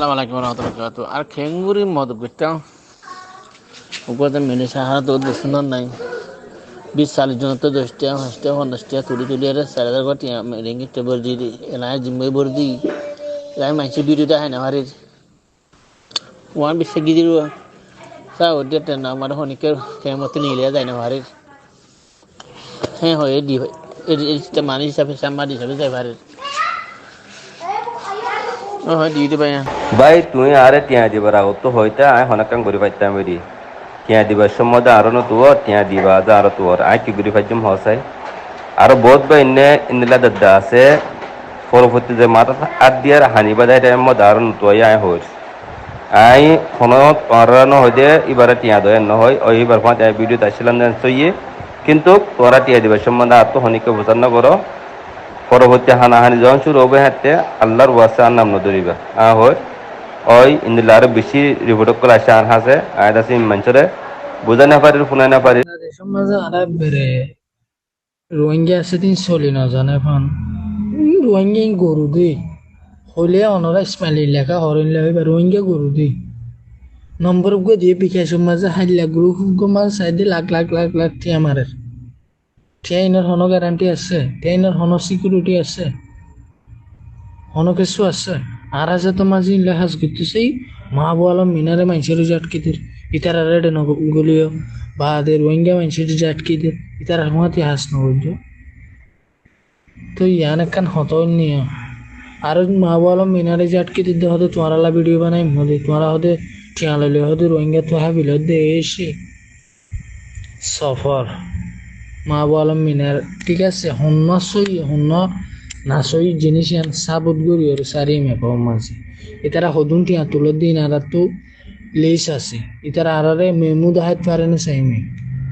আসসালামু আলাইকুম রহমতুল্লাহ বারাকাতুহু। আর খেঙ্গুরি মদ করতাম উপরে মিনি সাহারা তো সুন্দর নাই 20-40 জন তো 10টা 5টা 50টা তুলি আর 4,000 কোটি রেঙ্গি টেবল দি এলাই জিম্মে বর্দি এলাই মাইছে ভিডিওটা হয় না হারির ওয়ান বিশ্বে গিদির সা ওডেটা না আমার হনিকে কেমত নিলে যায় না হারির হ্যাঁ হয় দি এটা মানি হিসাবে সামাদি হিসাবে যায় হারির ও হয় দিতে পাই না ভাই তুই আরে টিয়া দিবার আগত হইতা আই হনাকাং গরি পাইতাম বেরি টিয়া দিবার সম্বন্ধে আরো ন তুয়ার টিয়া দিবা যা আরো তুয়ার আই কি গরি পাইতাম হসাই আরো বহুত ভাই ইন্দিলা দাদা আছে পরবর্তী যে মাথা আট দিয়ার হানিবা দেয় টাইম মধ্যে আরো তুয়াই আই হইস আই হন তোরানো হইদে এবারে টিয়া দয় ন হয় ওই এবার পাঁচ আই ভিডিও তাইছিলাম দেন সইয়ে কিন্তু তোরা টিয়া দিবার সম্বন্ধে আর তো হনিকে বোঝানো করো পরবর্তী হানাহানি যখন শুরু হবে হাঁটতে আল্লাহর ওয়াসে আর নাম নদরিবা হয় ওই ইন্দিলা আরো বেশি রিপোর্ট করে আসে আর হাসে আয় আছে মানুষরে বুঝাই না পারি শুনাই না পারি দেশের মাঝে আরব বেড়ে রোহিঙ্গা আছে দিন চলি না জানে ফান রোহিঙ্গা গরু দি হলে অনরা ইসমাইলি লেখা হরিণ লেখা রোহিঙ্গা গরু দি নম্বর গো দিয়ে বিকাশের মাঝে হাইলা গ্রুপ গো মাঝে সাইডে লাখ লাখ লাখ লাখ টিয়া মারে টিয়া ইনার হনো গ্যারান্টি আছে টিয়া ইনার হনো সিকিউরিটি আছে হনো কিছু আছে আর আছে তো মাঝে ইনলে হাজ করতেছে মা বলো মিনারে মানুষের আটকে দির ইতারা রেডে নগলিও বা দে রোহিঙ্গা মানুষের আটকে দির ইতারা হুঁয়াতে হাস নগলিও তো ইয়ান একখান হতো নিয়ে আর মা বলো মিনারে আটকে দিতে হতে তোমারা ভিডিও বানাই হতে তোমারা হতে ঠিয়া লইলে হতে রোহিঙ্গা তো হাবিল দে এসে সফর মা বলো মিনার ঠিক আছে হন্য সই হন্য না সই জিনিস ইয়ান সাবুত গড়ি আর সারি মেপ মাঝে এতারা হদুন টিয়া তুলো দিন আর তো লেস আছে ইতারা আরারে মেমু দাহাত পারে না সাইমে